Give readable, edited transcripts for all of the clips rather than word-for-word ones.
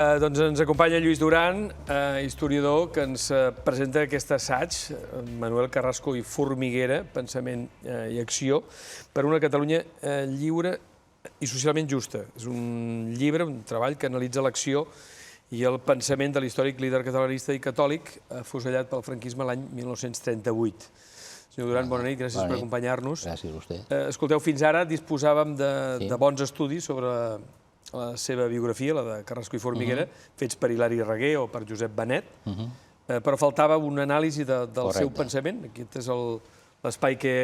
Doncs ens acompanya Lluís Duran, historiador, que ens presenta aquest assaig, Manuel Carrasco i Formiguera, Pensament i acció, per una Catalunya lliure i socialment justa. És un llibre, un treball que analitza l'acció i el pensament de l'històric líder catalanista i catòlic afusellat pel franquisme l'any 1938. Senyor Duran, bona nit, gràcies per acompanyar-nos. Gràcies a vostè. Escolteu, fins ara disposàvem de bons estudis sobre la seva biografia, la de Carrasco i Formiguera, fets per Hilari Raguer o per Josep Benet, però faltava una anàlisi del seu pensament. Aquest és l'espai que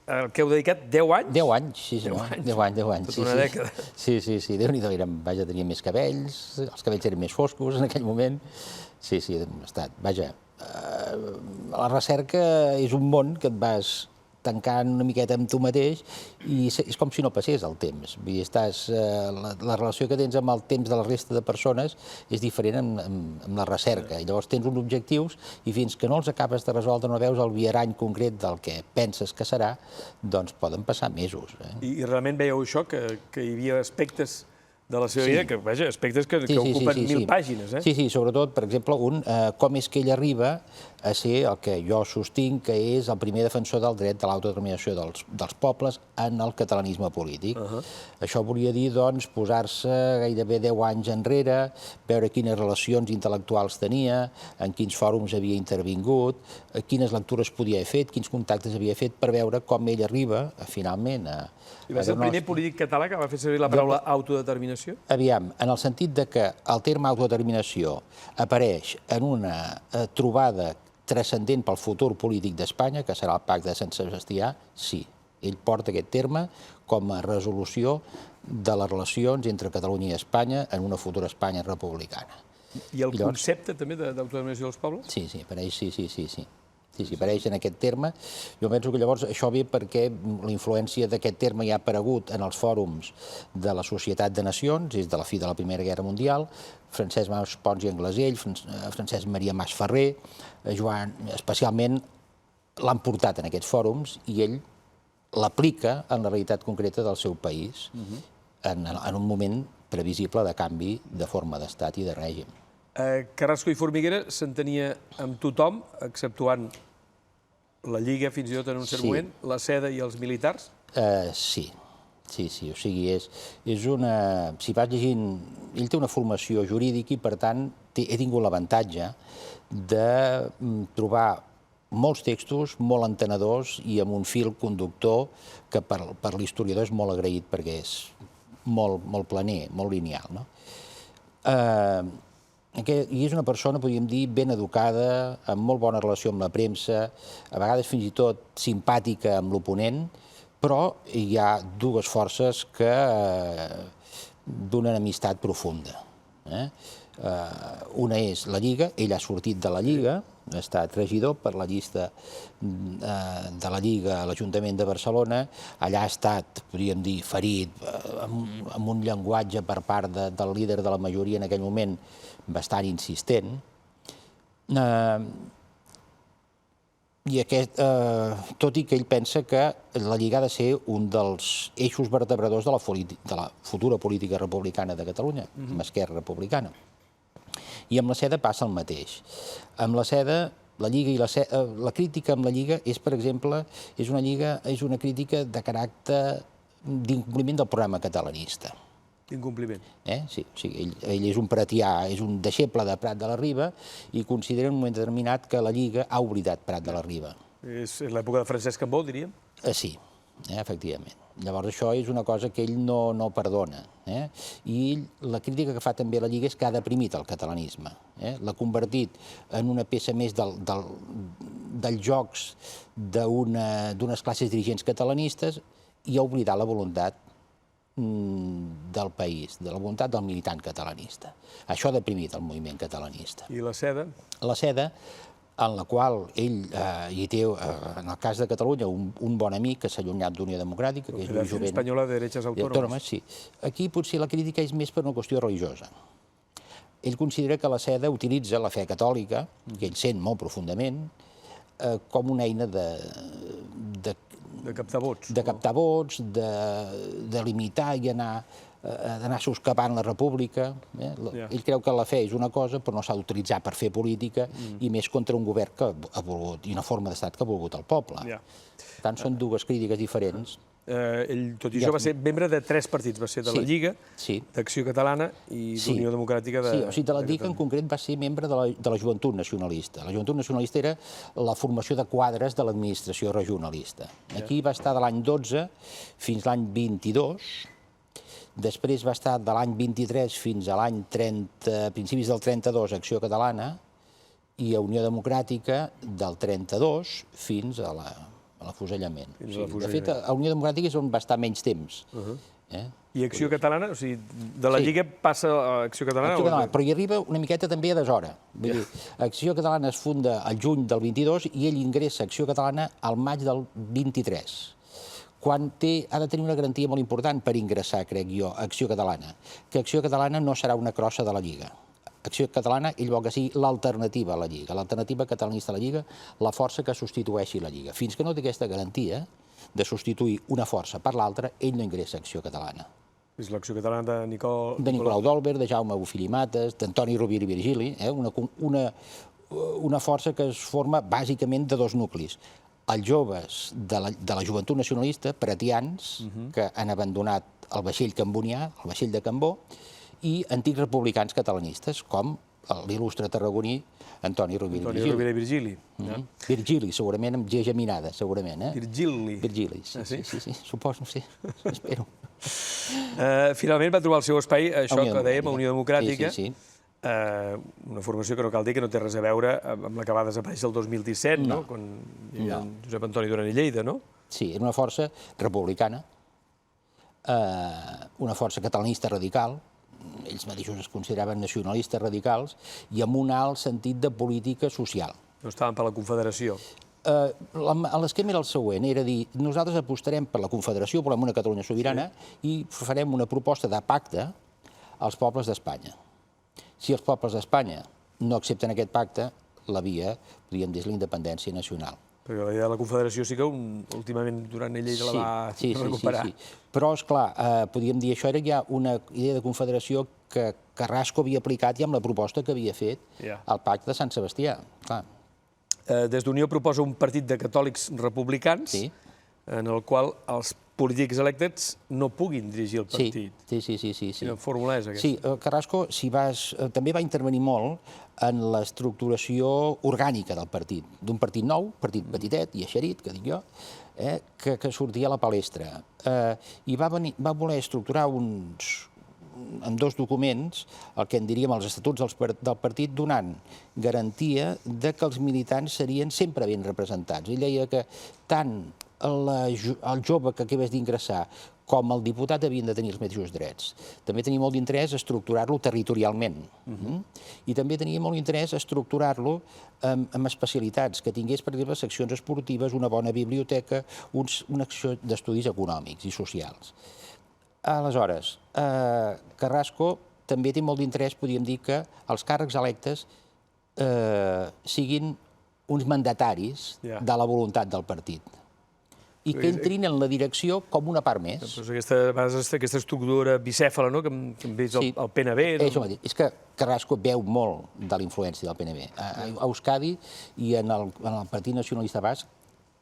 heu dedicat 10 anys? 10 anys, sí, 10 anys. Tota una dècada. Sí, Déu-n'hi-do, vaja, tenia més cabells, els cabells eren més foscos en aquell moment. Sí, hem estat, vaja. La recerca és un món que et vas tancant una miqueta amb tu mateix i és com si no passés el temps. Vull dir, la relació que tens amb el temps de la resta de persones és diferent amb la recerca. I llavors tens uns objectius i fins que no els acabes de resoldre, no veus el viarany concret del que penses que serà, doncs poden passar mesos. I realment veieu això, que hi havia aspectes de la seva vida, que, vaja, aspectes que ocupen 1.000 pàgines. Sí, sobretot, per exemple, com és que ell arriba a ser el que jo sostinc que és el primer defensor del dret de l'autodeterminació dels pobles en el catalanisme polític. Això volia dir, doncs, posar-se gairebé 10 anys enrere, veure quines relacions intel·lectuals tenia, en quins fòrums havia intervingut, quines lectures podia haver fet, quins contactes havia fet, per veure com ell arriba, finalment, a... I va ser el primer polític català que va fer servir la paraula autodeterminació? Aviam, en el sentit que el terme autodeterminació apareix en una trobada transcendent pel futur polític d'Espanya, que serà el Pacte de Sant Sebastià, sí. Ell porta aquest terme com a resolució de les relacions entre Catalunya i Espanya en una futura Espanya republicana. I el concepte també d'autodeterminació dels pobles? Sí, apareix, sí. Sí, apareix en aquest terme. Jo penso que llavors això ve perquè la influència d'aquest terme ja ha aparegut en els fòrums de la Societat de Nacions, des de la fi de la Primera Guerra Mundial, Francesc Mas Pons i Anglesell, Francesc Maria Mas Ferrer, Joan, especialment l'han portat en aquests fòrums i ell l'aplica en la realitat concreta del seu país, en un moment previsible de canvi de forma d'estat i de règim. Carrasco i Formiguera s'entenia amb tothom, exceptuant la Lliga, fins i tot en un cert moment, la Seda i els militars? Sí, o sigui, és una... Si vas llegint... Ell té una formació jurídica i, per tant, he tingut l'avantatge de trobar molts textos molt entenedors i amb un fil conductor que per l'historiador és molt agraït perquè és molt planer, molt lineal. I és una persona, podríem dir, ben educada, amb molt bona relació amb la premsa, a vegades fins i tot simpàtica amb l'oponent, però hi ha dues forces que donen amistat profunda. Una és la Lliga, ell ha sortit de la Lliga, ha estat regidor per la llista de la Lliga a l'Ajuntament de Barcelona, allà ha estat, podríem dir, ferit, amb un llenguatge per part del líder de la majoria en aquell moment bastant insistent, i tot i que ell pensa que la Lliga ha de ser un dels eixos vertebradors de la futura política republicana de Catalunya, amb Esquerra Republicana. I amb la Seda passa el mateix. Amb la Seda, la crítica amb la Lliga és, per exemple, és una crítica de caràcter d'incompliment del programa catalanista. D'incompliment? Sí, ell és un pratià, és un deixeble de Prat de la Riba i considera en un moment determinat que la Lliga ha oblidat Prat de la Riba. És l'època de Francesc Cambó, diríem? Sí, efectivament. Llavors això és una cosa que ell no perdona. I la crítica que fa també la Lliga és que ha deprimit el catalanisme. L'ha convertit en una peça més dels jocs d'unes classes dirigents catalanistes i ha oblidat la voluntat del país, de la voluntat del militant catalanista. Això ha deprimit el moviment catalanista. I la Seda? La Seda, en la qual ell hi té, en el cas de Catalunya, un bon amic que s'ha allunyat d'Unió Democràtica, que és Lluís Jovent. Espanyola de Derechas Autònomes. Sí. Aquí potser la crítica és més per una qüestió religiosa. Ell considera que la Seda utilitza la fe catòlica, que ell sent molt profundament, com una eina de captar vots. De captar vots, de limitar i anar d'anar soscapant la república. Ell creu que la fe és una cosa, però no s'ha d'utilitzar per fer política, i més contra un govern que ha volgut, i una forma d'estat que ha volgut el poble. Per tant, són dues crítiques diferents. Ell, tot i això, va ser membre de 3 partits. Va ser de la Lliga, d'Acció Catalana i d'Unió Democràtica de Catalunya. Sí, de la Lliga en concret va ser membre de la Joventut Nacionalista. La Joventut Nacionalista era la formació de quadres de l'administració regionalista. Aquí va estar de l'any 12 fins l'any 22, després va estar de l'any 23 fins a l'any 30, principis del 32, Acció Catalana, i a Unió Democràtica del 32 fins a l'afusellament. De fet, a Unió Democràtica és on va estar menys temps. I Acció Catalana? O sigui, de la Lliga passa a Acció Catalana? Però hi arriba una miqueta també a deshora. Vull dir, Acció Catalana es funda al juny del 22 i ell ingressa a Acció Catalana al maig del 23. Quan ha de tenir una garantia molt important per ingressar, crec jo, a Acció Catalana, que Acció Catalana no serà una crossa de la Lliga. Acció Catalana, ell vol que sigui l'alternativa a la Lliga, l'alternativa catalanista a la Lliga, la força que substitueixi la Lliga. Fins que no té aquesta garantia de substituir una força per l'altra, ell no ingressa a Acció Catalana. És l'Acció Catalana de Nicolau d'Olbert, de Jaume Bofill i Mates, d'Antoni Rovira i Virgili, una força que es forma bàsicament de 2 nuclis. Els joves de la Joventut Nacionalista, pretians, que han abandonat el vaixell cambonià, el vaixell de Cambó, i antics republicans catalanistes, com l'il·lustre tarragoní Antoni Rovira i Virgili. Virgili, segurament, amb G geminada, segurament. Virgili, sí, suposo, sí, espero. Finalment va trobar el seu espai, això que dèiem, a Unió Democràtica, Sí. una formació que no cal dir que no té res a veure amb la que va desaparèixer el 2017, quan hi havia Josep Antoni Duran i Lleida, no? Sí, era una força republicana, una força catalanista radical, ells mateixos es consideraven nacionalistes radicals, i amb un alt sentit de política social. No estaven per la Confederació. L'esquema era el següent, era dir, nosaltres apostarem per la Confederació, volem una Catalunya sobirana, i farem una proposta de pacte als pobles d'Espanya. Si els pobles d'Espanya no accepten aquest pacte, la via, podríem dir, és la independència nacional. Perquè la idea de la Confederació sí que últimament Duran i Lleida la va recuperar. Sí. Però, esclar, podríem dir, això era ja una idea de confederació que Carrasco havia aplicat ja amb la proposta que havia fet al pacte de Sant Sebastià. Des d'Unió proposa un partit de catòlics republicans en el qual els polítics electes no puguin dirigir el partit. Sí. Quina fórmula és aquesta? Sí, Carrasco també va intervenir molt en l'estructuració orgànica del partit, d'un partit nou, partit petitet i eixerit, que dic jo, que sortia a la palestra. I va voler estructurar en 2 documents, el que en diríem els estatuts del partit, donant garantia que els militants serien sempre ben representats. Ell deia que tant el jove que acabés d'ingressar com el diputat havien de tenir els mateixos drets. També tenia molt d'interès a estructurar-lo territorialment. I també tenia molt d'interès a estructurar-lo amb especialitats, que tingués, per exemple, seccions esportives, una bona biblioteca, una acció d'estudis econòmics i socials. Aleshores, Carrasco també té molt d'interès, podríem dir, que els càrrecs electes siguin uns mandataris de la voluntat del partit i que entrin en la direcció com una part més. Aquesta estructura bicèfala que hem vist al PNB. És que Carrasco veu molt de la influència del PNB. A Euskadi i en el Partit Nacionalista Basc,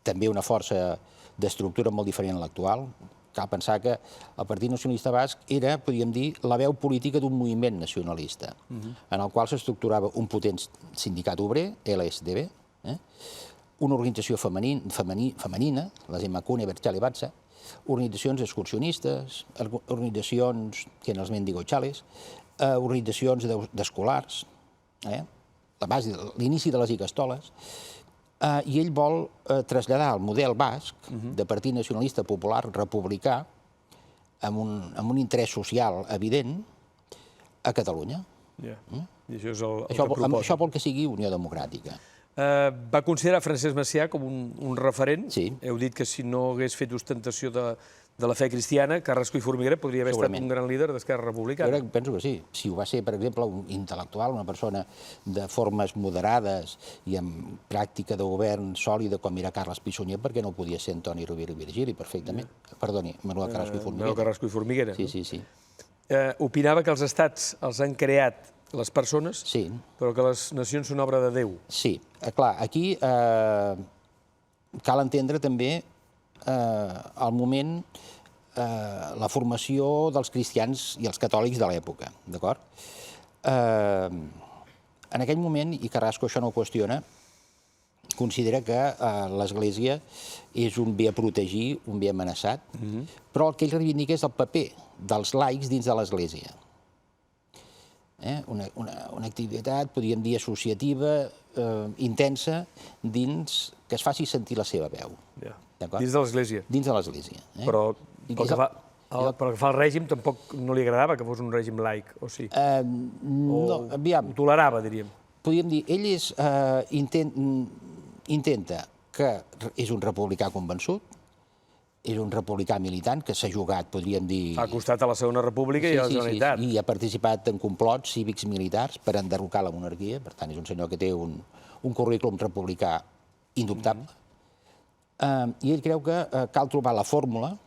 també una força d'estructura molt diferent a l'actual. Cal pensar que el Partit Nacionalista Basc era, podríem dir, la veu política d'un moviment nacionalista, en el qual s'estructurava un potent sindicat obrer, LSDB, una organització femenina, les Emakunde, Berchale, Batza, organitzacions excursionistes, organitzacions que eren els Mendigochales, organitzacions d'escolars, l'inici de les Ikastoles, i ell vol traslladar el model basc de partit nacionalista popular republicà amb un interès social evident a Catalunya. Això vol que sigui Unió Democràtica. Va considerar Francesc Macià com un referent. Heu dit que si no hagués fet ostentació de la fe cristiana, Carrasco i Formiguera podria haver estat un gran líder d'Esquerra Republicana. Jo penso que sí. Si ho va ser, per exemple, un intel·lectual, una persona de formes moderades i amb pràctica de govern sòlida com era Carles Pissunyer, perquè no podia ser Antoni Rovira i Virgili, perfectament. Perdoni, Manuel Carrasco i Formiguera. Manuel Carrasco i Formiguera. Sí. opinava que els estats els han creat les persones, Sí. però que les nacions són obra de Déu. Sí, clar, aquí cal entendre també el moment, la formació dels cristians i els catòlics de l'època, d'acord? En aquell moment, i Carrasco això no ho qüestiona, considera que l'Església és un bé a protegir, un bé amenaçat, però el que ell reivindica és el paper dels laics dins de l'Església. Una activitat, podríem dir, associativa, intensa, dins que es faci sentir la seva veu. Dins de l'Església. Dins de l'Església. Però pel que fa al règim tampoc no li agradava que fos un règim laic, o sí? No, aviam. Ho tolerava, diríem. Podríem dir, ell intenta que és un republicà convençut, és un republicà militant que s'ha jugat, podríem dir... Ha costat a la Segona República i a la Generalitat. Sí, i ha participat en complots cívics militars per enderrocar la monarquia, per tant, és un senyor que té un currículum republicà indubtable. I ell creu que cal trobar la fórmula,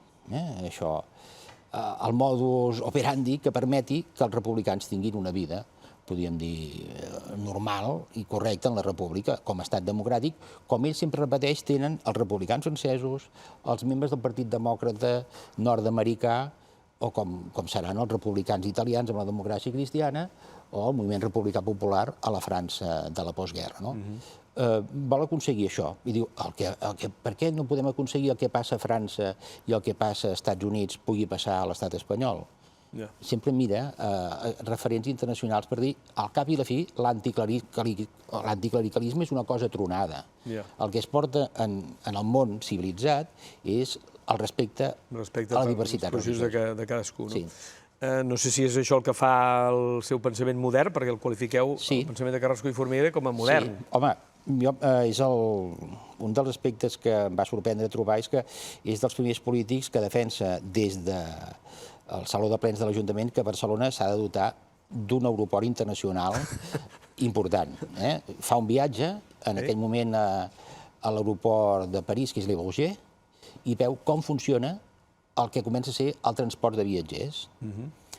això, el modus operandi que permeti que els republicans tinguin una vida, podríem dir, normal i correcta en la república, com a estat democràtic, com ell sempre repeteix, tenen els republicans francesos, els membres del Partit Demòcrata nord-americà, o com seran els republicans italians amb la democràcia cristiana, o el moviment republicà popular a la França de la postguerra. Vol aconseguir això. I diu, per què no podem aconseguir el que passa a França i el que passa als Estats Units pugui passar a l'estat espanyol? Sempre mira referents internacionals per dir, al cap i la fi, l'anticlericalisme és una cosa tronada. El que es porta en el món civilitzat és el respecte a la diversitat religiosa de cadascú. No sé si és això el que fa el seu pensament modern, perquè el qualifiqueu, el pensament de Carrasco i Formiguera, com a modern. Sí, home, és un dels aspectes que em va sorprendre trobar és que és dels primers polítics que defensa des del Saló de Plens de l'Ajuntament que Barcelona s'ha de dotar d'un aeroport internacional important. Fa un viatge, en aquell moment a l'aeroport de París, que és Le Bourget, i veu com funciona el que comença a ser el transport de viatgers.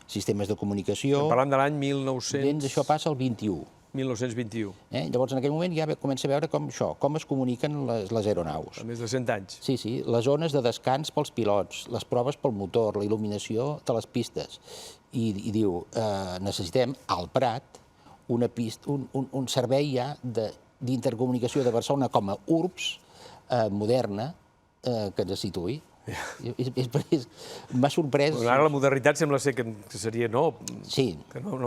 Sistemes de comunicació... Parlant de l'any 1900... Això passa al 21. 1921. Llavors, en aquell moment ja comença a veure com es comuniquen les aeronaus. A més de 100 anys. Sí, les zones de descans pels pilots, les proves pel motor, la il·luminació de les pistes. I diu, necessitem al Prat un servei ja d'intercomunicació de Barcelona com a urbs moderna que ens situï. M'ha sorprès... Ara la modernitat sembla ser que seria no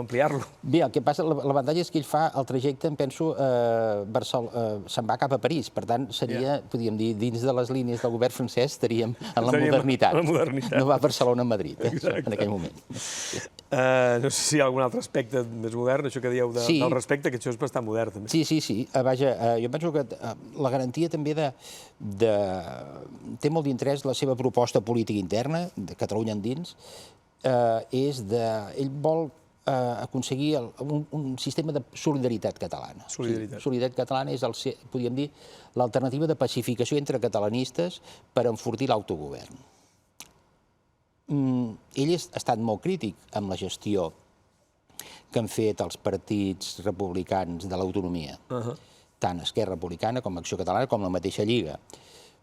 ampliar-lo. Bé, el que passa, l'avantatge és que ell fa el trajecte, em penso, se'n va cap a París. Per tant, seria, podríem dir, dins de les línies del govern francès, estaríem en la modernitat. No va a Barcelona a Madrid, en aquell moment. No sé si hi ha algun altre aspecte més modern, això que dieu del respecte, que això és bastant modern, també. Sí. Vaja, jo penso que la garantia també té molt d'interès la seva proposta política interna, de Catalunya endins, és ell vol aconseguir un sistema de solidaritat catalana. Solidaritat catalana és, podríem dir, l'alternativa de pacificació entre catalanistes per enfortir l'autogovern. Ell ha estat molt crític amb la gestió que han fet els partits republicans de l'autonomia, tant Esquerra Republicana com Acció Catalana com la mateixa Lliga.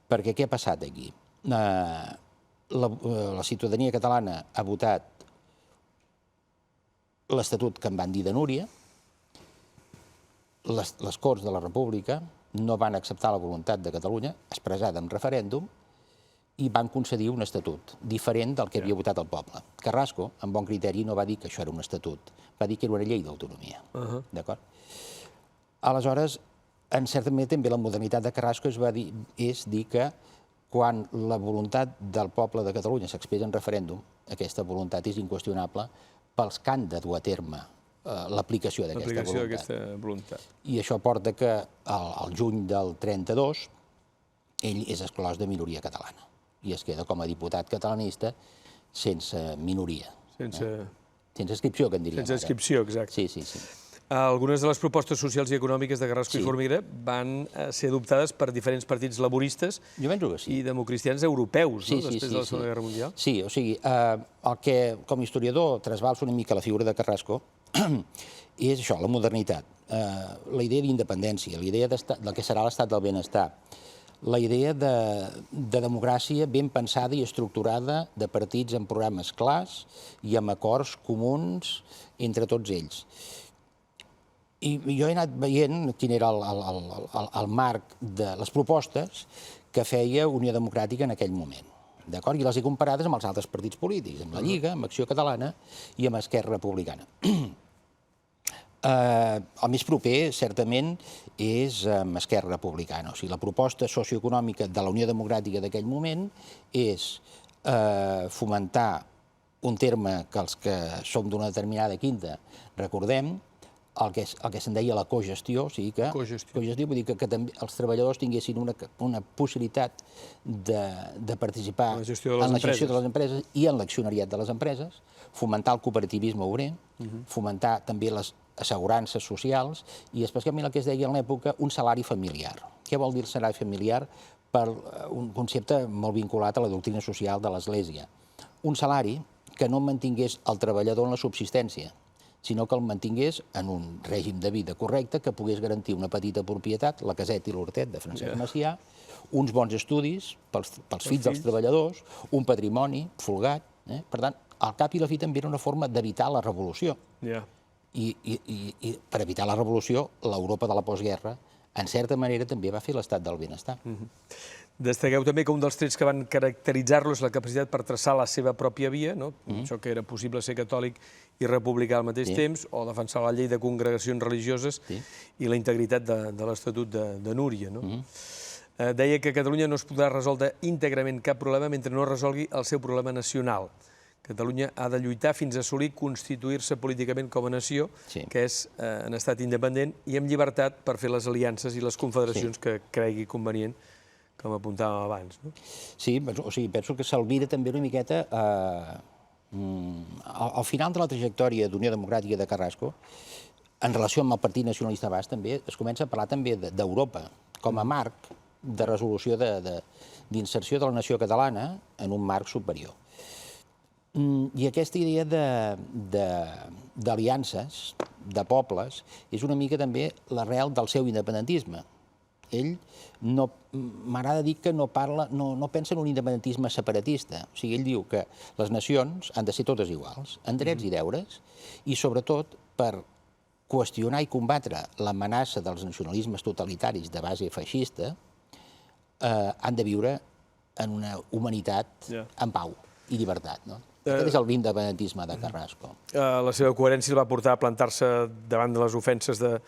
Perquè què ha passat aquí? La ciutadania catalana ha votat l'Estatut que en van dir de Núria, les Corts de la República no van acceptar la voluntat de Catalunya, expressada en referèndum, i van concedir un estatut diferent del que havia votat el poble. Carrasco, amb bon criteri, no va dir que això era un estatut, va dir que era una llei d'autonomia. D'acord? Aleshores, en certa manera, també la modernitat de Carrasco és dir que quan la voluntat del poble de Catalunya s'expressa en referèndum, aquesta voluntat és inqüestionable pels que han de dur a terme l'aplicació d'aquesta voluntat. I això porta que al juny del 32 ell és exclòs de minoria catalana i es queda com a diputat catalanista sense minoria. Sense inscripció, que en diríem. Sense inscripció, exacte. Sí. Algunes de les propostes socials i econòmiques de Carrasco i Sí. Formiguera van ser adoptades per diferents partits laboristes Jo penso que sí. i democristians europeus, Sí, no? sí, Després sí, de la sí. Segona Guerra Mundial. Sí, o sigui, el que com a historiador trasbalsa una mica la figura de Carrasco és això, la modernitat, la idea d'independència, la idea del que serà l'estat del benestar, la idea de democràcia ben pensada i estructurada de partits amb programes clars i amb acords comuns entre tots ells. I jo he anat veient quin era el marc de les propostes que feia Unió Democràtica en aquell moment. D'acord? I les he comparades amb els altres partits polítics, amb la Lliga, amb Acció Catalana i amb Esquerra Republicana. El més proper, certament, és amb Esquerra Republicana. O sigui, la proposta socioeconòmica de la Unió Democràtica d'aquell moment és fomentar un terme que els que som d'una determinada quinta recordem, el que se'n deia la cogestió, o sigui que cogestió vull dir que també els treballadors tinguessin una possibilitat de participar en la gestió de les empreses i en l'accionariat de les empreses, fomentar el cooperativisme obrer, fomentar també les assegurances socials i especialment el que es deia en l'època un salari familiar. Què vol dir el salari familiar? Per un concepte molt vinculat a la doctrina social de l'Església. Un salari que no mantingués el treballador en la subsistència, sinó que el mantingués en un règim de vida correcte que pogués garantir una petita propietat, la caseta i l'hortet de Francesc Macià, uns bons estudis pels fills dels treballadors, un patrimoni folgat. Per tant, al cap i la fi també era una forma d'evitar la revolució. I per evitar la revolució, l'Europa de la postguerra, en certa manera, també va fer l'estat del benestar. Destaqueu també que un dels trets que van caracteritzar-lo és la capacitat per traçar la seva pròpia via, això que era possible ser catòlic i republicà al mateix temps, o defensar la llei de congregacions religioses i la integritat de l'Estatut de Núria. Deia que a Catalunya no es podrà resoldre íntegrament cap problema mentre no resolgui el seu problema nacional. Catalunya ha de lluitar fins a assolir constituir-se políticament com a nació, que és en estat independent i amb llibertat per fer les aliances i les confederacions que cregui convenient, com apuntàvem abans. Sí, o sigui, penso que s'alvira també una miqueta al final de la trajectòria d'Unió Democràtica de Carrasco, en relació amb el Partit Nacionalista Basc també, es comença a parlar també d'Europa com a marc de resolució d'inserció de la nació catalana en un marc superior. I aquesta idea d'aliances, de pobles, és una mica també l'arrel del seu independentisme. Ell m'agrada dir que no pensa en un independentisme separatista. O sigui, ell diu que les nacions han de ser totes iguals, en drets i deures, i sobretot per qüestionar i combatre l'amenaça dels nacionalismes totalitaris de base feixista, han de viure en una humanitat en pau i llibertat. Aquest és l'independentisme de Carrasco. La seva coherència el va portar a plantar-se davant de les ofenses de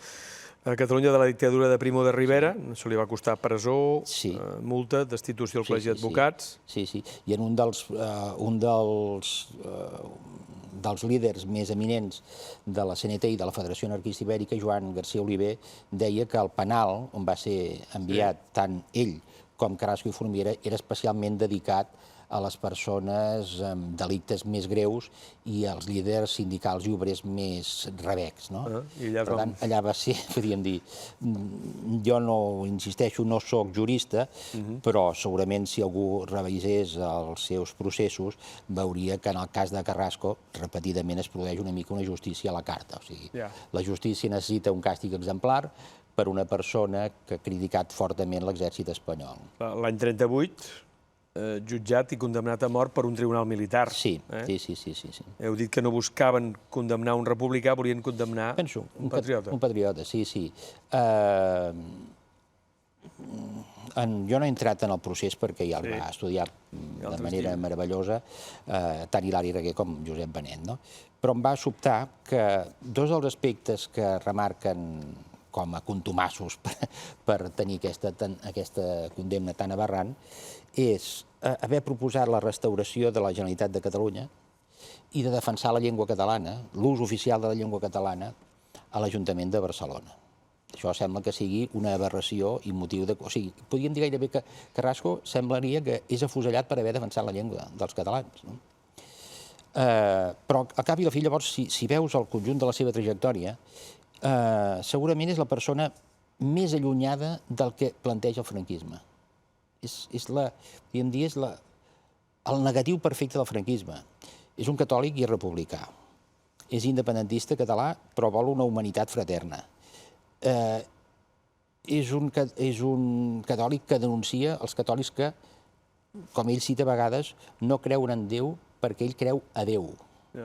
Catalunya de la dictadura de Primo de Rivera. Això li va costar presó, multa, destitució al Col·legi d'Advocats. Sí, sí. I en un dels líders més eminents de la CNT i de la Federació Anarquista Ibèrica, Joan García Oliver, deia que el penal on va ser enviat tant ell com Carrasco i Formiguera era especialment dedicat a les persones amb delictes més greus i als líders sindicals i obrers més rebecs. Per tant, allà va ser, podríem dir, jo no insisteixo, no soc jurista, però segurament si algú revisés els seus processos veuria que en el cas de Carrasco repetidament es produeix una mica una justícia a la carta. O sigui, la justícia necessita un càstig exemplar per una persona que ha criticat fortament l'exèrcit espanyol. L'any 38, jutjat i condemnat a mort per un tribunal militar. Sí. Heu dit que no buscaven condemnar un republicà, volien condemnar un patriota. Un patriota, sí. Jo no he entrat en el procés perquè ja el va estudiar de manera meravellosa tant Hilari Reguer com Josep Benet, però em va sobtar que dos dels aspectes que remarquen com a contumassos per tenir aquesta condemna tan aberrant és haver proposat la restauració de la Generalitat de Catalunya i de defensar la llengua catalana, l'ús oficial de la llengua catalana a l'Ajuntament de Barcelona. Això sembla que sigui una aberració i motiu de... O sigui, podríem dir gairebé que Carrasco semblaria que és afusellat per haver defensat la llengua dels catalans. Però al cap i a la fi, llavors, si veus el conjunt de la seva trajectòria, segurament és la persona més allunyada del que planteja el franquisme. Podríem dir, és el negatiu perfecte del franquisme. És un catòlic i republicà. És independentista català, però vol una humanitat fraterna. És un catòlic que denuncia els catòlics que, com ell cita a vegades, no creuen en Déu perquè ell creu a Déu.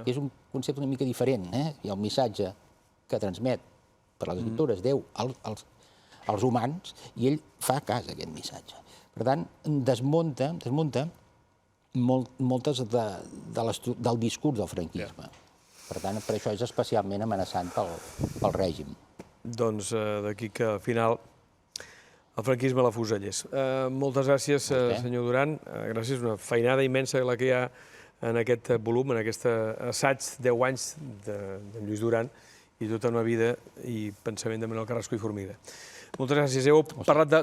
És un concepte una mica diferent. Hi ha un missatge que transmet per les escriptures Déu als humans i ell fa cas a aquest missatge. Per tant, desmunta moltes del discurs del franquisme. Per tant, per això és especialment amenaçant pel règim. Doncs d'aquí que al final el franquisme l'afusellés. Moltes gràcies, senyor Duran. Gràcies, una feinada immensa la que hi ha en aquest volum, en aquest assaig 10 anys de Lluís Duran i tota una vida i pensament de Manuel Carrasco i Formiguera. Moltes gràcies. Heu parlat de